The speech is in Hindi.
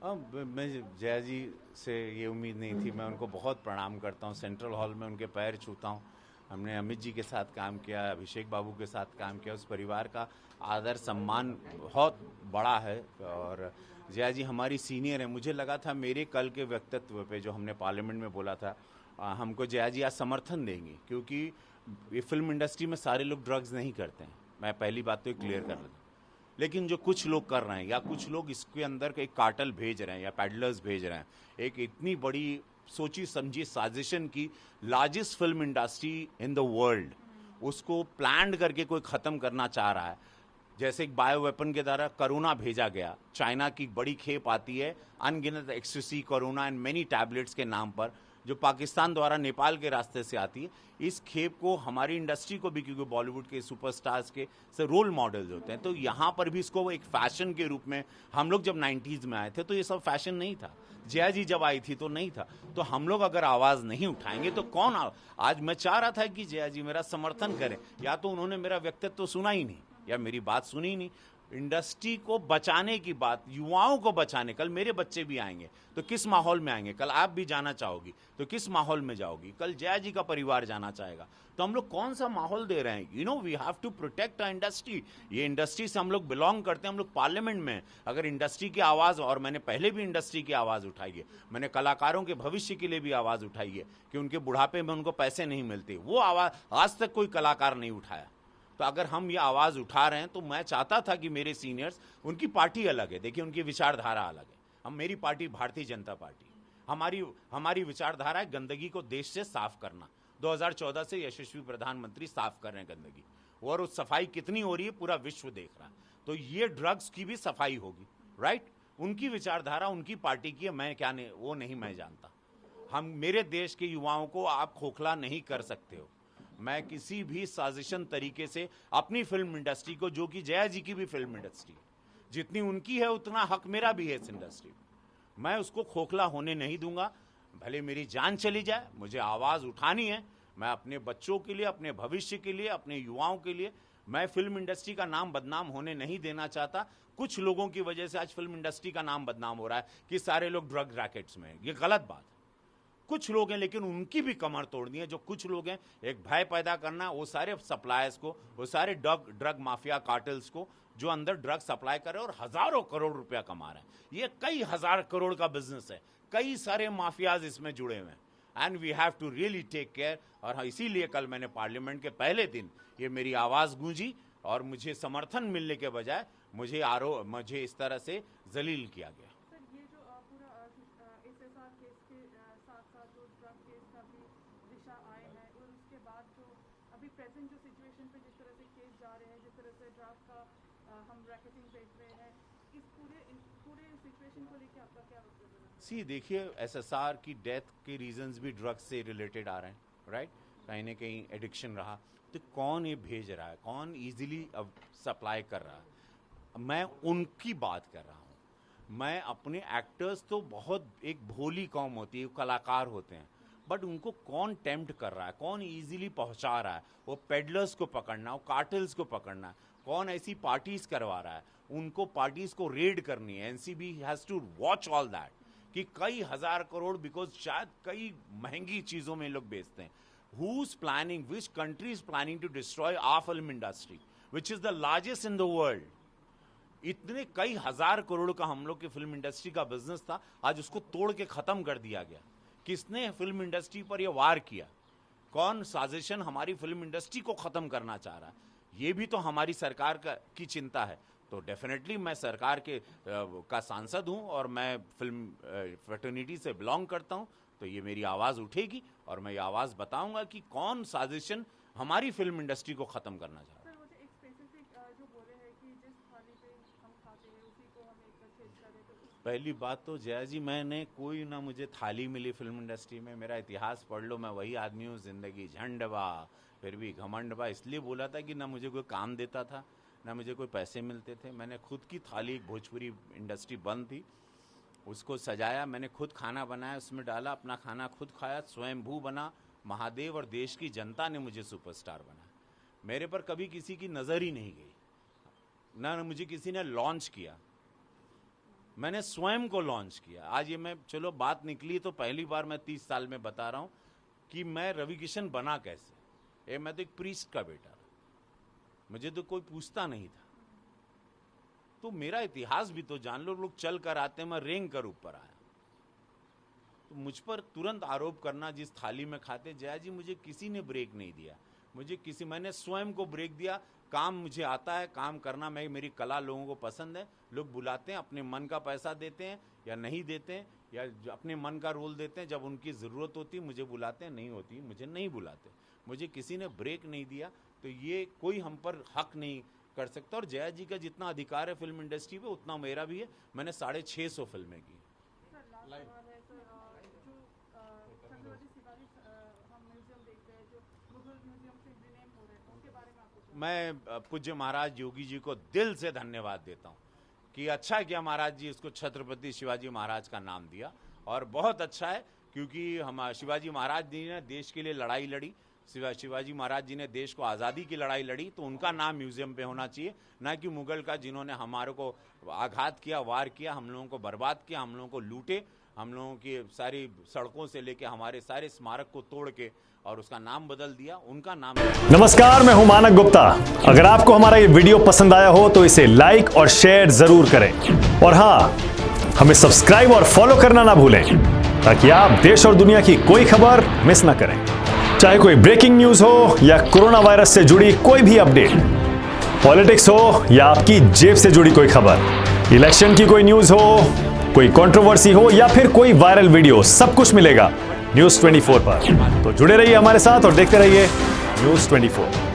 मैं जया जी से ये उम्मीद नहीं थी। मैं उनको बहुत प्रणाम करता हूँ, सेंट्रल हॉल में उनके पैर छूता हूँ। हमने अमित जी के साथ काम किया, अभिषेक बाबू के साथ काम किया। उस परिवार का आदर सम्मान बहुत बड़ा है और जया जी हमारी सीनियर है। मुझे लगा था मेरे कल के व्यक्तित्व पे जो हमने पार्लियामेंट में बोला था, हमको जया जी आज समर्थन देंगी, क्योंकि ये फिल्म इंडस्ट्री में सारे लोग ड्रग्स नहीं करते हैं। मैं पहली बात तो क्लियर कर लेता हूँ, लेकिन जो कुछ लोग कर रहे हैं या कुछ लोग इसके अंदर एक कार्टल भेज रहे हैं या पैडलर्स भेज रहे हैं, एक इतनी बड़ी सोची समझी साजिशन की largest film industry in the world, उसको प्लान करके कोई ख़त्म करना चाह रहा है। जैसे एक बायो वेपन के द्वारा कोरोना भेजा गया, चाइना की बड़ी खेप आती है अनगिनत ecstasy, corona and many tablets के नाम पर, जो पाकिस्तान द्वारा नेपाल के रास्ते से आती है। इस खेप को हमारी इंडस्ट्री को भी, क्योंकि बॉलीवुड के सुपरस्टार्स के से रोल मॉडल्स होते हैं, तो यहाँ पर भी इसको एक फैशन के रूप में, हम लोग जब 90s में आए थे तो ये सब फैशन नहीं था। जया जी जब आई थी तो नहीं था। तो हम लोग अगर आवाज़ नहीं उठाएंगे तो कौन आज मैं चाह रहा था कि जया जी मेरा समर्थन करें, या तो उन्होंने मेरा व्यक्तित्व तो सुना ही नहीं या मेरी बात सुनी ही नहीं। इंडस्ट्री को बचाने की बात, युवाओं को बचाने, कल मेरे बच्चे भी आएंगे तो किस माहौल में आएंगे, कल आप भी जाना चाहोगी तो किस माहौल में जाओगी, कल जया जी का परिवार जाना चाहेगा, तो हम लोग कौन सा माहौल दे रहे हैं। We have to protect a industry. ये इंडस्ट्री से हम लोग बिलोंग करते हैं, हम लोग पार्लियामेंट में। अगर इंडस्ट्री की आवाज़, और मैंने पहले भी इंडस्ट्री की आवाज़ उठाई है, मैंने कलाकारों के भविष्य के लिए भी आवाज़ उठाई है कि उनके बुढ़ापे में उनको पैसे नहीं मिलते, वो आवाज़ आज तक कोई कलाकार नहीं उठाया। तो अगर हम ये आवाज़ उठा रहे हैं तो मैं चाहता था कि मेरे सीनियर्स, उनकी पार्टी अलग है, देखिए उनकी विचारधारा अलग है। मेरी पार्टी भारतीय जनता पार्टी, हमारी विचारधारा है गंदगी को देश से साफ करना। 2014 से यशस्वी प्रधानमंत्री साफ कर रहे हैं गंदगी, और उस सफाई कितनी हो रही है पूरा विश्व देख रहा है। तो ये ड्रग्स की भी सफाई होगी, राइट। उनकी विचारधारा उनकी पार्टी की है, मैं क्या नहीं, वो नहीं मैं जानता। मेरे देश के युवाओं को आप खोखला नहीं कर सकते हो। मैं किसी भी साजिशन तरीके से अपनी फिल्म इंडस्ट्री को, जो कि जया जी की भी फिल्म इंडस्ट्री, जितनी उनकी है उतना हक मेरा भी है इस इंडस्ट्री में, मैं उसको खोखला होने नहीं दूंगा। भले मेरी जान चली जाए, मुझे आवाज़ उठानी है। मैं अपने बच्चों के लिए, अपने भविष्य के लिए, अपने युवाओं के लिए, मैं फिल्म इंडस्ट्री का नाम बदनाम होने नहीं देना चाहता। कुछ लोगों की वजह से आज फिल्म इंडस्ट्री का नाम बदनाम हो रहा है कि सारे लोग ड्रग रैकेट्स में हैं। ये गलत बात है। कुछ लोग हैं, लेकिन उनकी भी कमर तोड़नी है। जो कुछ लोग हैं, एक भय पैदा करना, वो सारे सप्लायर्स को, वो सारे ड्रग माफिया कार्टल्स को, जो अंदर ड्रग सप्लाई कर रहे हैं और हजारों करोड़ रुपया कमा रहे हैं। ये कई हजार करोड़ का बिजनेस है, कई सारे माफियाज इसमें जुड़े हुए हैं, and we have to really take care. और इसीलिए कल मैंने पार्लियामेंट के पहले दिन ये मेरी आवाज़ गूंजी, और मुझे समर्थन मिलने के बजाय मुझे इस तरह से जलील किया गया। प्रेजेंट जो सिचुएशन पे जिस तरह से केस जा रहे हैं, जिस तरह से ड्रग का हम रैकेटिंग देख रहे हैं, इस पूरे सिचुएशन को लेके आपका क्या सी देखिए, एसएसआर की डेथ के रीजंस भी ड्रग्स से रिलेटेड आ रहे हैं, राइट। कहीं ना कहीं एडिक्शन रहा, तो कौन ये भेज रहा है, कौन इजीली सप्लाई कर रहा है, मैं उनकी बात कर रहा हूँ। मैं अपने एक्टर्स तो बहुत एक भोली कौम होती है, कलाकार होते हैं, बट उनको कौन टेम्प्ट कर रहा है, कौन इजीली पहुंचा रहा है, वो पेडलर्स को पकड़ना, वो कार्टल्स को पकड़ना, कौन ऐसी पार्टीज करवा रहा है, उनको पार्टीज को रेड करनी है। NCB has to watch all that, कि कई हजार करोड़, बिकॉज शायद कई महंगी चीजों में लोग बेचते हैं। Who's planning, which country is planning to destroy our film industry, which is the largest in the world? इतने कई हजार करोड़ का हम लोग की फिल्म इंडस्ट्री का बिजनेस था, आज उसको तोड़ के खत्म कर दिया गया। किसने फिल्म इंडस्ट्री पर यह वार किया, कौन साजिशन हमारी फिल्म इंडस्ट्री को खत्म करना चाह रहा है, ये भी तो हमारी सरकार की चिंता है। तो डेफिनेटली मैं सरकार का सांसद हूं और मैं फिल्म फ्रेटर्निटी से बिलोंग करता हूं, तो ये मेरी आवाज़ उठेगी और मैं ये आवाज़ बताऊंगा कि कौन साजिशन हमारी फिल्म इंडस्ट्री को ख़त्म करना चाह रहा है। पहली बात तो जया जी, मैंने कोई ना मुझे थाली मिली फिल्म इंडस्ट्री में। मेरा इतिहास पढ़ लो, मैं वही आदमी हूँ, जिंदगी झंडवा फिर भी घमंडवा। इसलिए बोला था कि ना मुझे कोई काम देता था, ना मुझे कोई पैसे मिलते थे। मैंने खुद की थाली, भोजपुरी इंडस्ट्री बंद थी, उसको सजाया, मैंने खुद खाना बनाया, उसमें डाला, अपना खाना खुद खाया, स्वयंभू बना, महादेव और देश की जनता ने मुझे सुपरस्टार बनाया। मेरे पर कभी किसी की नज़र ही नहीं गई, ना मुझे किसी ने लॉन्च किया। मैंने स्वयं को लॉन्च किया। आज ये मैं, चलो बात निकली तो पहली बार मैं 30 साल में बता रहा हूँ कि मैं रवि किशन बना कैसे। मैं तो एक प्रीस्ट का बेटा था, मुझे तो कोई पूछता नहीं था। तो मेरा इतिहास भी तो जान लो, लोग चल कर आते हैं, मैं रेंग कर ऊपर आया। तो मुझ पर तुरंत आरोप करना, जिस थाली में खाते, जया जी मुझे किसी ने ब्रेक नहीं दिया, मैंने स्वयं को ब्रेक दिया। काम मुझे आता है, काम करना, मेरी कला लोगों को पसंद है। लोग बुलाते हैं, अपने मन का पैसा देते हैं या नहीं देते हैं, या अपने मन का रोल देते हैं। जब उनकी ज़रूरत होती मुझे बुलाते हैं, नहीं होती मुझे नहीं बुलाते। मुझे किसी ने ब्रेक नहीं दिया, तो ये कोई हम पर हक नहीं कर सकता। और जया जी का जितना अधिकार है फिल्म इंडस्ट्री पे, उतना मेरा भी है। मैंने 650 फिल्में की। मैं पूज्य महाराज योगी जी को दिल से धन्यवाद देता हूँ कि अच्छा किया महाराज जी इसको छत्रपति शिवाजी महाराज का नाम दिया। और बहुत अच्छा है, क्योंकि हम शिवाजी महाराज जी ने देश के लिए लड़ाई लड़ी, शिवाजी महाराज जी ने देश को आज़ादी की लड़ाई लड़ी, तो उनका नाम म्यूजियम पे होना चाहिए, ना कि मुगल का, जिन्होंने हमारे को आघात किया, वार किया, हम लोगों को बर्बाद किया, हम लोगों को लूटे, हम लोगों की सारी सड़कों से लेके हमारे सारे स्मारक को तोड़ के और उसका नाम बदल दिया, उनका नाम। नमस्कार, मैं हूं मानक गुप्ता। अगर आपको हमारा ये वीडियो पसंद आया हो तो इसे लाइक और शेयर जरूर करें, और हाँ, हमें सब्सक्राइब और फॉलो करना ना भूलें, ताकि आप देश और दुनिया की कोई खबर मिस ना करें। चाहे कोई ब्रेकिंग न्यूज हो या कोरोना वायरस से जुड़ी कोई भी अपडेट, पॉलिटिक्स हो या आपकी जेब से जुड़ी कोई खबर, इलेक्शन की कोई न्यूज हो, कोई कंट्रोवर्सी हो या फिर कोई वायरल वीडियो, सब कुछ मिलेगा न्यूज़ 24 पर। तो जुड़े रहिए हमारे साथ और देखते रहिए न्यूज़ 24।